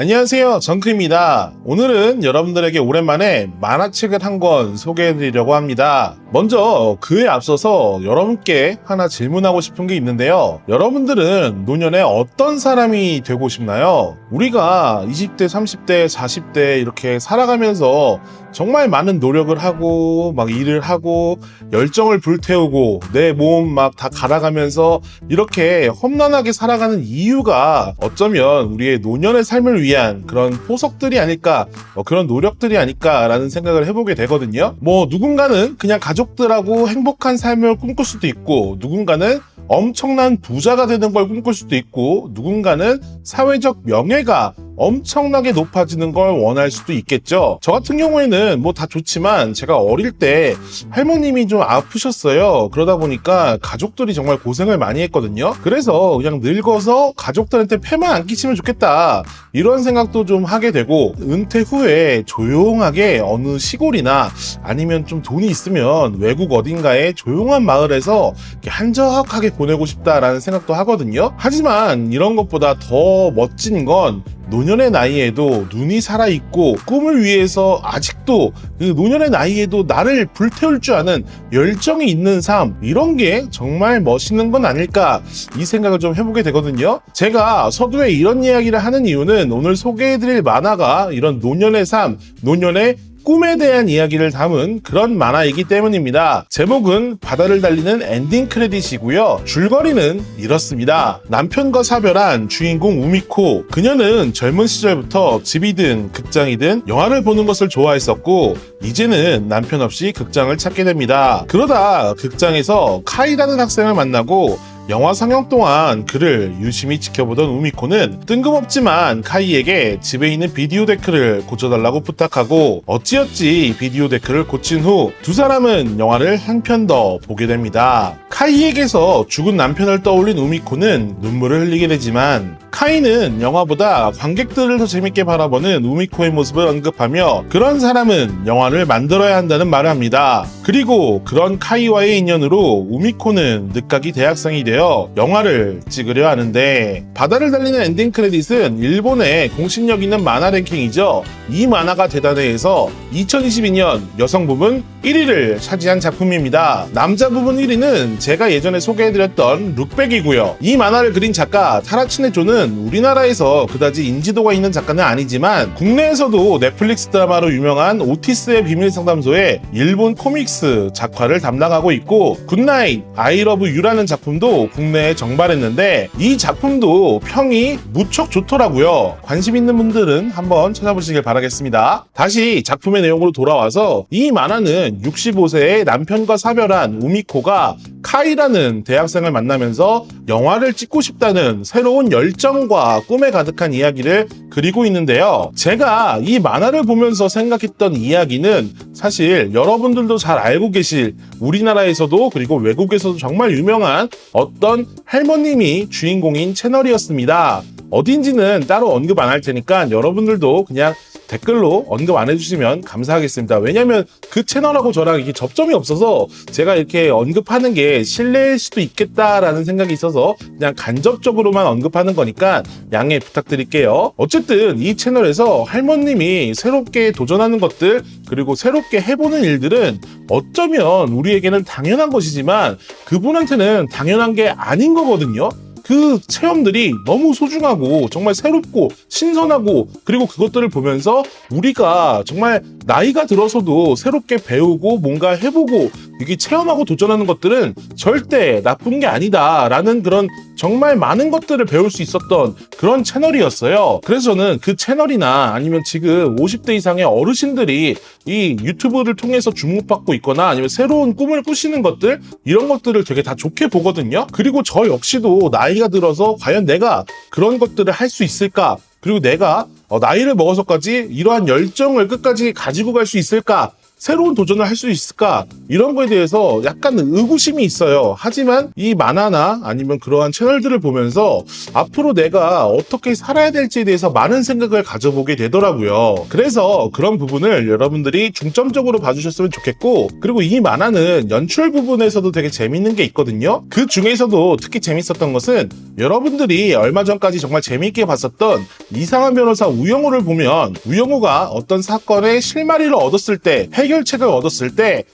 안녕하세요, 정크입니다. 오늘은 여러분들에게 오랜만에 만화책을 한 권 소개해드리려고 합니다. 먼저 그에 앞서서 여러분께 하나 질문하고 싶은 게 있는데요. 여러분들은 노년에 어떤 사람이 되고 싶나요? 우리가 20대, 30대, 40대 이렇게 살아가면서 정말 많은 노력을 하고 막 일을 하고 열정을 불태우고 내 몸 막 다 갈아가면서 이렇게 험난하게 살아가는 이유가 어쩌면 우리의 노년의 삶을 위한 그런 포석들이 아닐까, 그런 노력들이 아닐까라는 생각을 해보게 되거든요. 누군가는 그냥 가족들하고 행복한 삶을 꿈꿀 수도 있고, 누군가는 엄청난 부자가 되는 걸 꿈꿀 수도 있고, 누군가는 사회적 명예가 엄청나게 높아지는 걸 원할 수도 있겠죠. 저 같은 경우에는 다 좋지만 제가 어릴 때 할머님이 좀 아프셨어요. 그러다 보니까 가족들이 정말 고생을 많이 했거든요. 그래서 그냥 늙어서 가족들한테 폐만 안 끼치면 좋겠다, 이런 생각도 좀 하게 되고, 은퇴 후에 조용하게 어느 시골이나 아니면 좀 돈이 있으면 외국 어딘가에 조용한 마을에서 이렇게 한적하게 보내고 싶다라는 생각도 하거든요. 하지만 이런 것보다 더 멋진 건 노년의 나이에도 눈이 살아있고 꿈을 위해서 아직도 그 노년의 나이에도 나를 불태울 줄 아는 열정이 있는 삶, 이런 게 정말 멋있는 건 아닐까, 이 생각을 좀 해보게 되거든요. 제가 서두에 이런 이야기를 하는 이유는 오늘 소개해드릴 만화가 이런 노년의 삶, 노년의 꿈에 대한 이야기를 담은 그런 만화이기 때문입니다. 제목은 바다를 달리는 엔딩 크레딧이고요. 줄거리는 이렇습니다. 남편과 사별한 주인공 우미코. 그녀는 젊은 시절부터 집이든 극장이든 영화를 보는 것을 좋아했었고, 이제는 남편 없이 극장을 찾게 됩니다. 그러다 극장에서 카이라는 학생을 만나고 영화 상영 동안 그를 유심히 지켜보던 우미코는 뜬금없지만 카이에게 집에 있는 비디오 데크를 고쳐달라고 부탁하고, 어찌어찌 비디오 데크를 고친 후 두 사람은 영화를 한 편 더 보게 됩니다. 카이에게서 죽은 남편을 떠올린 우미코는 눈물을 흘리게 되지만, 카이는 영화보다 관객들을 더 재밌게 바라보는 우미코의 모습을 언급하며 그런 사람은 영화를 만들어야 한다는 말을 합니다. 그리고 그런 카이와의 인연으로 우미코는 늦가기 대학생이 되어 영화를 찍으려 하는데, 바다를 달리는 엔딩 크레딧은 일본의 공신력 있는 만화 랭킹이죠. 이 만화가 대단해에서 2022년 여성 부문 1위를 차지한 작품입니다. 남자 부분 1위는 제가 예전에 소개해드렸던 룩백이고요. 이 만화를 그린 작가 타라치네 조는 우리나라에서 그다지 인지도가 있는 작가는 아니지만 국내에서도 넷플릭스 드라마로 유명한 오티스의 비밀 상담소의 일본 코믹스 작화를 담당하고 있고, 굿나잇 아이 러브 유라는 작품도 국내에 정발했는데 이 작품도 평이 무척 좋더라고요. 관심 있는 분들은 한번 찾아보시길 바라겠습니다. 다시 작품의 내용으로 돌아와서, 이 만화는 65세의 남편과 사별한 우미코가 카이라는 대학생을 만나면서 영화를 찍고 싶다는 새로운 열정과 꿈에 가득한 이야기를 그리고 있는데요. 제가 이 만화를 보면서 생각했던 이야기는 사실 여러분들도 잘 알고 계실, 우리나라에서도 그리고 외국에서도 정말 유명한 어떤 할머님이 주인공인 채널이었습니다. 어딘지는 따로 언급 안 할 테니까 여러분들도 그냥 댓글로 언급 안 해주시면 감사하겠습니다. 왜냐면 그 채널하고 저랑 이렇게 접점이 없어서 제가 이렇게 언급하는 게 실례일 수도 있겠다라는 생각이 있어서 그냥 간접적으로만 언급하는 거니까 양해 부탁드릴게요. 어쨌든 이 채널에서 할머님이 새롭게 도전하는 것들, 그리고 새롭게 해보는 일들은 어쩌면 우리에게는 당연한 것이지만 그분한테는 당연한 게 아닌 거거든요. 그 체험들이 너무 소중하고 정말 새롭고 신선하고, 그리고 그것들을 보면서 우리가 정말 나이가 들어서도 새롭게 배우고 뭔가 해보고 이게 체험하고 도전하는 것들은 절대 나쁜 게 아니다라는 그런 정말 많은 것들을 배울 수 있었던 그런 채널이었어요. 그래서 저는 그 채널이나 아니면 지금 50대 이상의 어르신들이 이 유튜브를 통해서 주목받고 있거나 아니면 새로운 꿈을 꾸시는 것들, 이런 것들을 되게 다 좋게 보거든요. 그리고 저 역시도 나이가 들어서 과연 내가 그런 것들을 할 수 있을까, 그리고 내가 나이를 먹어서까지 이러한 열정을 끝까지 가지고 갈 수 있을까, 새로운 도전을 할 수 있을까? 이런 거에 대해서 약간 의구심이 있어요. 하지만 이 만화나 아니면 그러한 채널들을 보면서 앞으로 내가 어떻게 살아야 될지에 대해서 많은 생각을 가져보게 되더라고요. 그래서 그런 부분을 여러분들이 중점적으로 봐주셨으면 좋겠고, 그리고 이 만화는 연출 부분에서도 되게 재밌는 게 있거든요. 그 중에서도 특히 재밌었던 것은 여러분들이 얼마 전까지 정말 재미있게 봤었던 이상한 변호사 우영우를 보면 우영우가 어떤 사건의 실마리를 얻었을 때, 해결책을 얻었을 때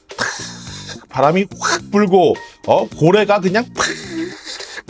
바람이 확 불고 고래가 그냥 팍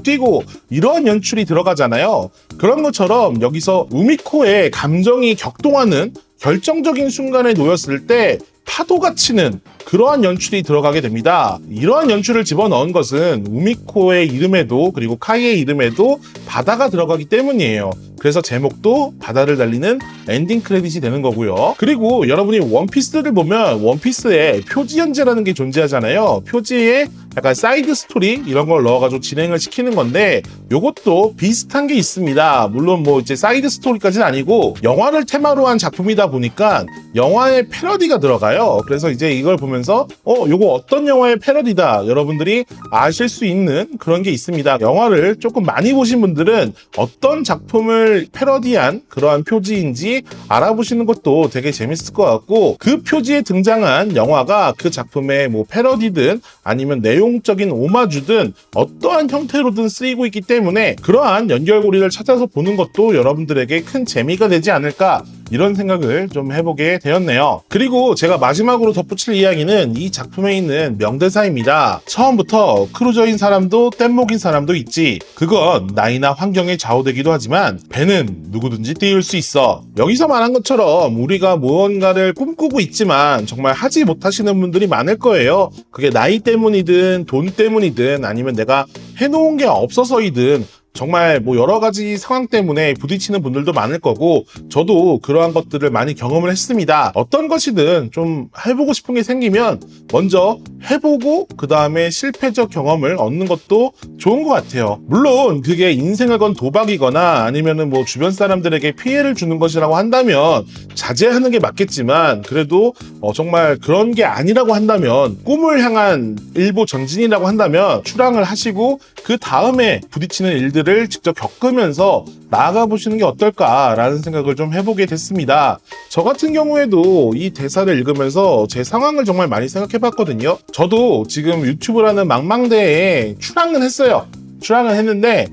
뛰고 이런 연출이 들어가잖아요. 그런 것처럼 여기서 우미코의 감정이 격동하는 결정적인 순간에 놓였을 때 파도가 치는 그러한 연출이 들어가게 됩니다. 이러한 연출을 집어넣은 것은 우미코의 이름에도 그리고 카이의 이름에도 바다가 들어가기 때문이에요. 그래서 제목도 바다를 달리는 엔딩 크레딧이 되는 거고요. 그리고 여러분이 원피스를 보면 원피스에 표지 연재라는 게 존재하잖아요. 표지에 약간 사이드 스토리 이런 걸 넣어가지고 진행을 시키는 건데 요것도 비슷한 게 있습니다. 물론 뭐 이제 사이드 스토리까지는 아니고 영화를 테마로 한 작품이다 보니까 영화의 패러디가 들어가요. 그래서 이제 이걸 보면서 요거 어떤 영화의 패러디다 여러분들이 아실 수 있는 그런 게 있습니다. 영화를 조금 많이 보신 분들은 어떤 작품을 패러디한 그러한 표지인지 알아보시는 것도 되게 재밌을 것 같고, 그 표지에 등장한 영화가 그 작품의 뭐 패러디든 아니면 내용적인 오마주든 어떠한 형태로든 쓰이고 있기 때문에 그러한 연결고리를 찾아서 보는 것도 여러분들에게 큰 재미가 되지 않을까, 이런 생각을 좀 해보게 되었네요. 그리고 제가 마지막으로 덧붙일 이야기는 이 작품에 있는 명대사입니다. 처음부터 크루저인 사람도 뗏목인 사람도 있지. 그건 나이나 환경에 좌우되기도 하지만 배는 누구든지 띄울 수 있어. 여기서 말한 것처럼 우리가 무언가를 꿈꾸고 있지만 정말 하지 못하시는 분들이 많을 거예요. 그게 나이 때문이든 돈 때문이든 아니면 내가 해놓은 게 없어서이든 정말 뭐 여러 가지 상황 때문에 부딪히는 분들도 많을 거고, 저도 그러한 것들을 많이 경험을 했습니다. 어떤 것이든 좀 해보고 싶은 게 생기면 먼저 해보고 그 다음에 실패적 경험을 얻는 것도 좋은 것 같아요. 물론 그게 인생을 건 도박이거나 아니면은 뭐 주변 사람들에게 피해를 주는 것이라고 한다면 자제하는 게 맞겠지만, 그래도 정말 그런 게 아니라고 한다면, 꿈을 향한 일보 전진이라고 한다면 출항을 하시고 그 다음에 부딪히는 일들을 직접 겪으면서 나아가 보시는 게 어떨까라는 생각을 좀 해보게 됐습니다. 저 같은 경우에도 이 대사를 읽으면서 제 상황을 정말 많이 생각해 봤거든요. 저도 지금 유튜브라는 망망대에 출항은 했어요. 출항을 했는데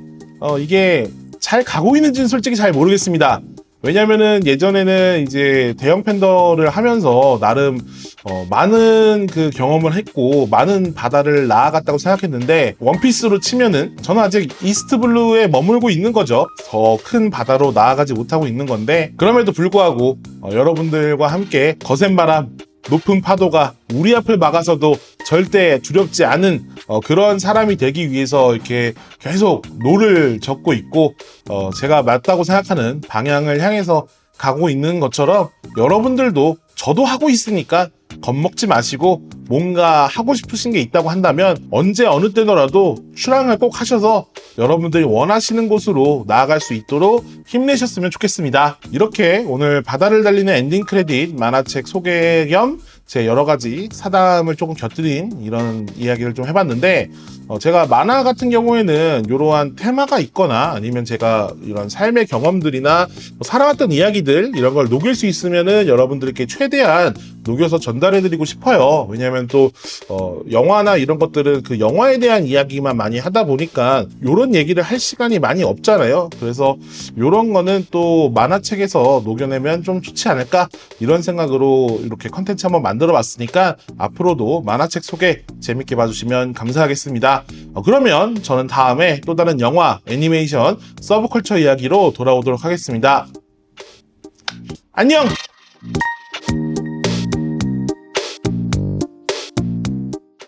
이게 잘 가고 있는지는 솔직히 잘 모르겠습니다. 왜냐면은 예전에는 이제 대형 팬더를 하면서 나름 많은 그 경험을 했고 많은 바다를 나아갔다고 생각했는데, 원피스로 치면은 저는 아직 이스트블루에 머물고 있는 거죠. 더 큰 바다로 나아가지 못하고 있는 건데, 그럼에도 불구하고 여러분들과 함께 거센 바람, 높은 파도가 우리 앞을 막아서도 절대 두렵지 않은 그런 사람이 되기 위해서 이렇게 계속 노를 젓고 있고, 제가 맞다고 생각하는 방향을 향해서 가고 있는 것처럼 여러분들도 저도 하고 있으니까 겁먹지 마시고 뭔가 하고 싶으신 게 있다고 한다면 언제 어느 때더라도 출항을 꼭 하셔서 여러분들이 원하시는 곳으로 나아갈 수 있도록 힘내셨으면 좋겠습니다. 이렇게 오늘 바다를 달리는 엔딩 크레딧 만화책 소개 겸 제 여러 가지 사담을 조금 곁들인 이런 이야기를 좀 해봤는데, 제가 만화 같은 경우에는 이러한 테마가 있거나 아니면 제가 이런 삶의 경험들이나 살아왔던 이야기들 이런 걸 녹일 수 있으면은 여러분들께 최대한 녹여서 전달해드리고 싶어요. 왜냐하면 또 영화나 이런 것들은 그 영화에 대한 이야기만 많이 하다 보니까 이런 얘기를 할 시간이 많이 없잖아요. 그래서 이런 거는 또 만화책에서 녹여내면 좀 좋지 않을까, 이런 생각으로 이렇게 컨텐츠 한번 만들어 봤으니까 앞으로도 만화책 소개 재밌게 봐주시면 감사하겠습니다. 그러면 저는 다음에 또 다른 영화, 애니메이션, 서브컬처 이야기로 돌아오도록 하겠습니다. 안녕!